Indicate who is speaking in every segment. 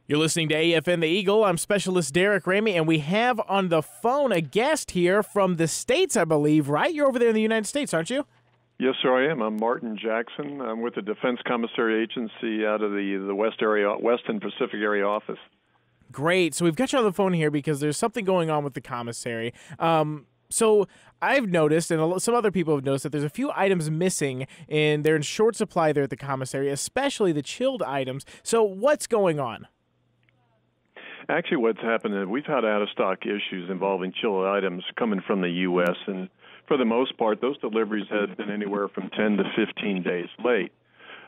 Speaker 1: You're listening to AFN The Eagle. I'm Specialist Derek Ramey, and we have on the phone a guest here from the States, I believe, right? You're over there in the United States, aren't you?
Speaker 2: Yes, sir, I am. I'm Martin Jackson. I'm with the Defense Commissary Agency out of the West and Pacific area office.
Speaker 1: Great. So we've got you on the phone here because there's something going on with the commissary. So I've noticed, and some other people have noticed, that there's a few items missing, and they're in short supply there at the commissary, especially the chilled items. So what's going on?
Speaker 2: Actually, what's happened is we've had out-of-stock issues involving chilled items coming from the U.S., and for the most part, those deliveries have been anywhere from 10 to 15 days late.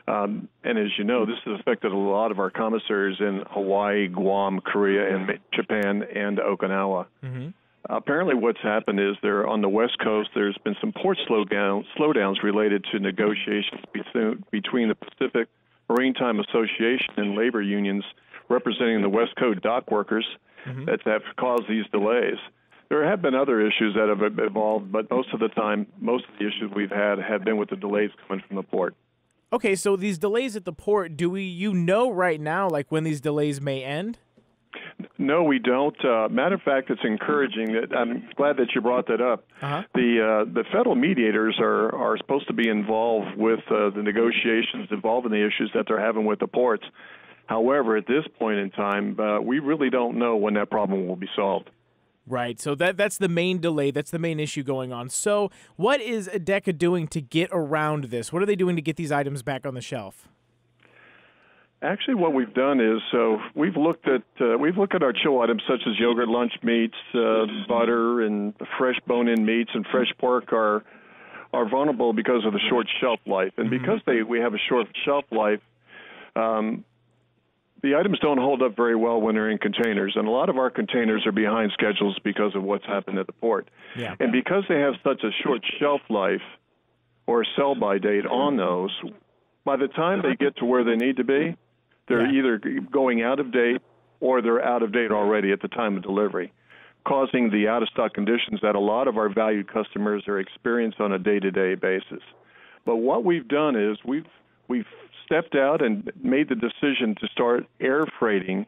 Speaker 2: And as you know, this has affected a lot of our commissaries in Hawaii, Guam, Korea, and Japan, and Okinawa. Mm-hmm. Apparently what's happened is on the West Coast, there's been some port slowdowns related to negotiations between the Pacific Maritime Association and labor unions representing the West Coast dock workers that have caused these delays. There have been other issues that have evolved, but most of the issues we've had have been with the delays coming from the port.
Speaker 1: Okay, so these delays at the port, you know right now, like when these delays may end?
Speaker 2: No, we don't. Matter of fact, it's encouraging. I'm glad that you brought that up. Uh-huh. The federal mediators are supposed to be involved with the negotiations involving the issues that they're having with the ports. However, at this point in time, we really don't know when that problem will be solved.
Speaker 1: Right, so that's the main delay. That's the main issue going on. So what is DeCA doing to get around this? What are they doing to get these items back on the shelf?
Speaker 2: Actually, what we've done is we've looked at our chill items such as yogurt, lunch meats, butter, and fresh bone-in meats and fresh pork are vulnerable because of the short shelf life, and because we have a short shelf life. The items don't hold up very well when they're in containers, and a lot of our containers are behind schedules because of what's happened at the port. Yeah. And because they have such a short shelf life or sell-by date on those, by the time they get to where they need to be, they're either going out of date or they're out of date already at the time of delivery, causing the out-of-stock conditions that a lot of our valued customers are experiencing on a day-to-day basis. But what we've done is we've stepped out and made the decision to start air freighting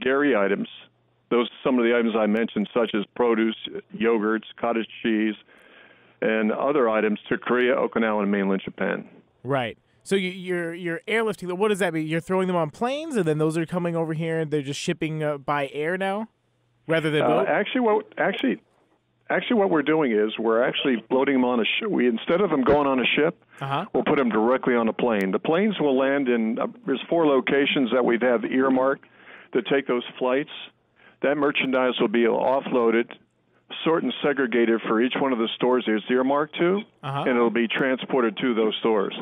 Speaker 2: dairy items, some of the items I mentioned, such as produce, yogurts, cottage cheese, and other items to Korea, Okinawa, and mainland Japan.
Speaker 1: Right. So you're airlifting. What does that mean? You're throwing them on planes, and then those are coming over here, and they're just shipping by air now, rather than boat? Actually, what we're doing is we're actually loading them on a ship. Instead of them going on a ship, we'll put them directly on a plane. The planes will land in, there's 4 locations that we've have earmarked to take those flights. That merchandise will be offloaded, sorted and segregated for each one of the stores it's earmarked to, and it'll be transported to those stores.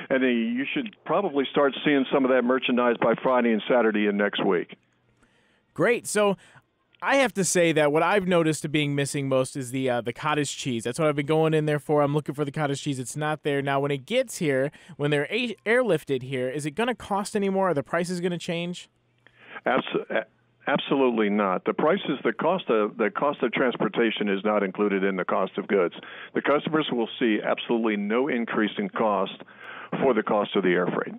Speaker 1: And then you should probably start seeing some of that merchandise by Friday and Saturday of next week. Great. So I have to say that what I've noticed being missing most is the cottage cheese. That's what I've been going in there for. I'm looking for the cottage cheese. It's not there. Now, when it gets here, when they're airlifted here, is it going to cost any more? Are the prices going to change?
Speaker 2: Absolutely not. The cost of transportation is not included in the cost of goods. The customers will see absolutely no increase in cost for the cost of the air freight.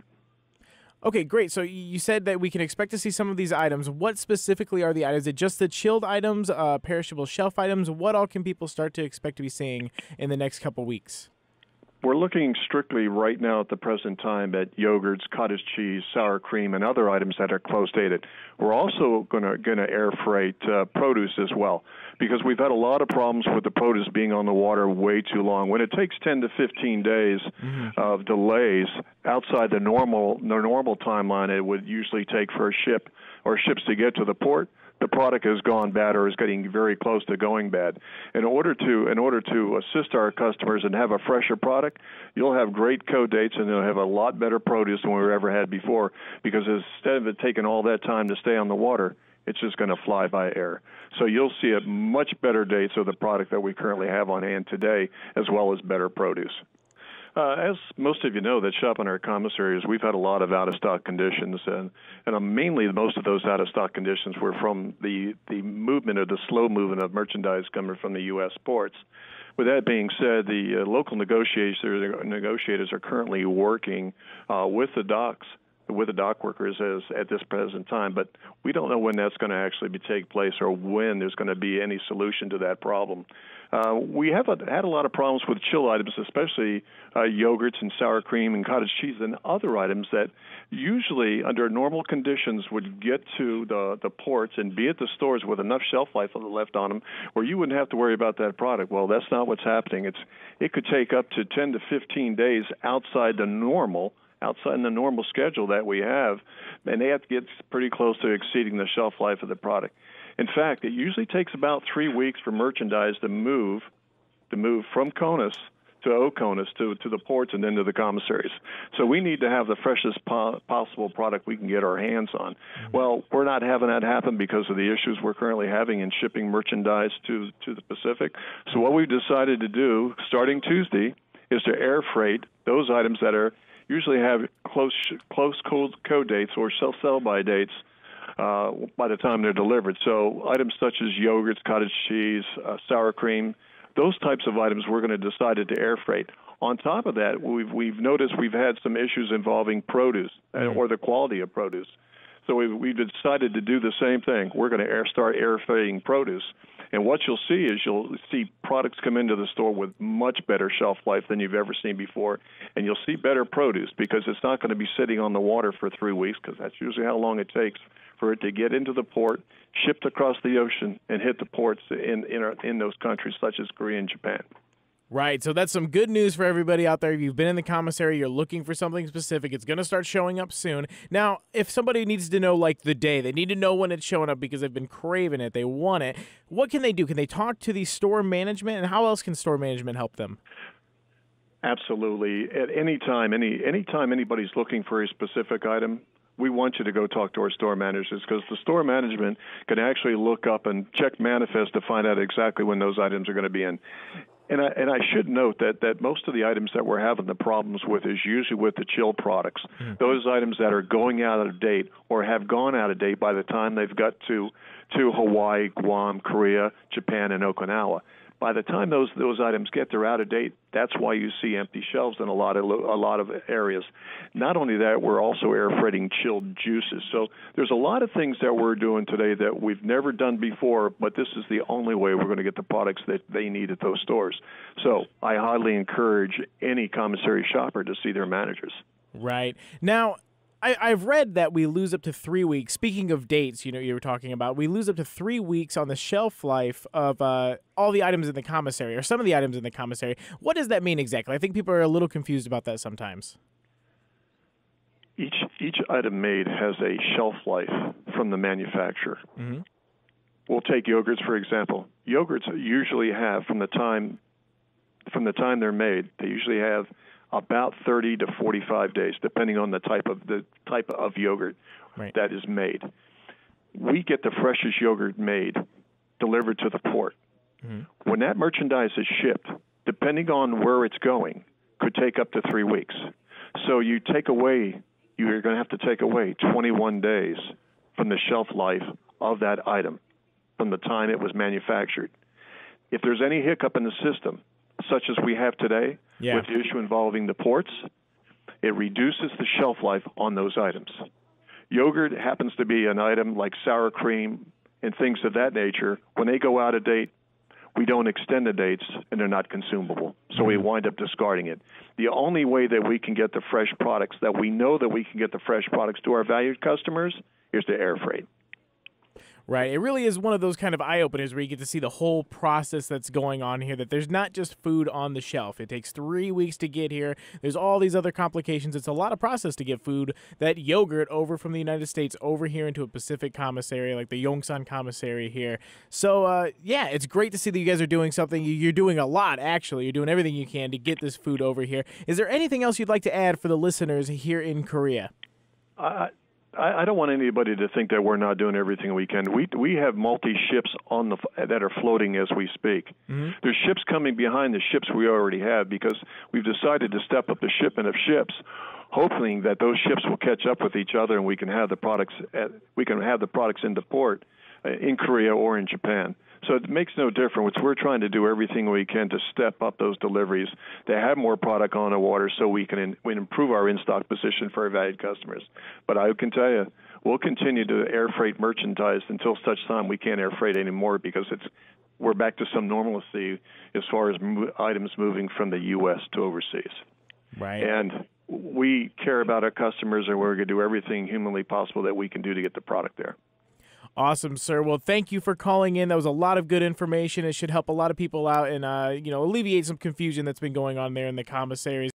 Speaker 1: Okay, great. So you said that we can expect to see some of these items. What specifically are the items? Is it just the chilled items, perishable shelf items? What all can people start to expect to be seeing in the next couple weeks?
Speaker 2: We're looking strictly right now at the present time at yogurts, cottage cheese, sour cream, and other items that are close dated. We're also going to air freight produce as well, because we've had a lot of problems with the produce being on the water way too long. When it takes 10 to 15 days of delays outside the normal timeline it would usually take for a ship or ships to get to the port, the product has gone bad or is getting very close to going bad. In order to assist our customers and have a fresher product, you'll have great code dates and you'll have a lot better produce than we've ever had before, because instead of it taking all that time to stay on the water, it's just going to fly by air. So you'll see a much better dates of the product that we currently have on hand today, as well as better produce. As most of you know that shop in our commissaries, we've had a lot of out-of-stock conditions, and mainly most of those out-of-stock conditions were from the movement or the slow movement of merchandise coming from the U.S. ports. With that being said, the local negotiators are currently working with the docks with the dock workers as at this present time, but we don't know when that's going to actually take place or when there's going to be any solution to that problem. We have had a lot of problems with chilled items, especially yogurts and sour cream and cottage cheese and other items that usually under normal conditions would get to the ports and be at the stores with enough shelf life left on them where you wouldn't have to worry about that product. Well, that's not what's happening. It could take up to 10 to 15 days outside in the normal schedule that we have, and they have to get pretty close to exceeding the shelf life of the product. In fact, it usually takes about 3 weeks for merchandise to move from CONUS to OCONUS to the ports and then to the commissaries. So we need to have the freshest possible product we can get our hands on. Well, we're not having that happen because of the issues we're currently having in shipping merchandise to the Pacific. So what we've decided to do, starting Tuesday, is to air freight those items that are usually have close code dates or sell-by dates by the time they're delivered. So items such as yogurts, cottage cheese, sour cream, those types of items we're going to decide to air freight. On top of that, we've noticed we've had some issues involving produce or the quality of produce. So we've decided to do the same thing. We're going to start air freighting produce. And what you'll see products come into the store with much better shelf life than you've ever seen before. And you'll see better produce because it's not going to be sitting on the water for 3 weeks, because that's usually how long it takes for it to get into the port, shipped across the ocean, and hit the ports in those countries such as Korea and Japan.
Speaker 1: Right, so that's some good news for everybody out there. If you've been in the commissary, you're looking for something specific, it's going to start showing up soon. Now, if somebody needs to know, like, the day, they need to know when it's showing up because they've been craving it, they want it, what can they do? Can they talk to the store management, and how else can store management help them?
Speaker 2: Absolutely. At any time, anytime anybody's looking for a specific item, we want you to go talk to our store managers, because the store management can actually look up and check manifest to find out exactly when those items are going to be in. And I should note that most of the items that we're having the problems with is usually with the chill products. Those items that are going out of date or have gone out of date by the time they've got to Hawaii, Guam, Korea, Japan, and Okinawa. By the time those items they're out of date. That's why you see empty shelves in a lot of areas. Not only that, we're also air freighting chilled juices. So there's a lot of things that we're doing today that we've never done before, but this is the only way we're going to get the products that they need at those stores. So I highly encourage any commissary shopper to see their managers.
Speaker 1: Right. Now, I've read that we lose up to 3 weeks. Speaking of dates, you were talking about, we lose up to 3 weeks on the shelf life of all the items in the commissary, or some of the items in the commissary. What does that mean exactly? I think people are a little confused about that sometimes.
Speaker 2: Each item made has a shelf life from the manufacturer. Mm-hmm. We'll take yogurts, for example. Yogurts usually have, from the time they're made, they usually have about 30 to 45 days, depending on the type of yogurt that is made. We get the freshest yogurt made, delivered to the port. Mm-hmm. When that merchandise is shipped, depending on where it's going, could take up to 3 weeks. So you're going to have to take away 21 days from the shelf life of that item, from the time it was manufactured. If there's any hiccup in the system, such as we have today, with the issue involving the ports, it reduces the shelf life on those items. Yogurt happens to be an item like sour cream and things of that nature. When they go out of date, we don't extend the dates, and they're not consumable. So we wind up discarding it. The only way that we can get the fresh products, that we know that we can get the fresh products to our valued customers, is to air freight.
Speaker 1: Right. It really is one of those kind of eye-openers where you get to see the whole process that's going on here, that there's not just food on the shelf. It takes 3 weeks to get here. There's all these other complications. It's a lot of process to get food, that yogurt, over from the United States over here into a Pacific commissary, like the Yongsan commissary here. So, it's great to see that you guys are doing something. You're doing a lot, actually. You're doing everything you can to get this food over here. Is there anything else you'd like to add for the listeners here in Korea?
Speaker 2: I don't want anybody to think that we're not doing everything we can. We have multi-ships that are floating as we speak. Mm-hmm. There's ships coming behind the ships we already have, because we've decided to step up the shipment of ships hoping that those ships will catch up with each other and we can have the products into port in Korea or in Japan. So it makes no difference. We're trying to do everything we can to step up those deliveries, to have more product on the water so we can improve our in-stock position for our valued customers. But I can tell you, we'll continue to air freight merchandise until such time we can't air freight anymore, because we're back to some normalcy as far as items moving from the U.S. to overseas.
Speaker 1: Right.
Speaker 2: And we care about our customers, and we're going to do everything humanly possible that we can do to get the product there.
Speaker 1: Awesome, sir. Well, thank you for calling in. That was a lot of good information. It should help a lot of people out and, alleviate some confusion that's been going on there in the commissaries.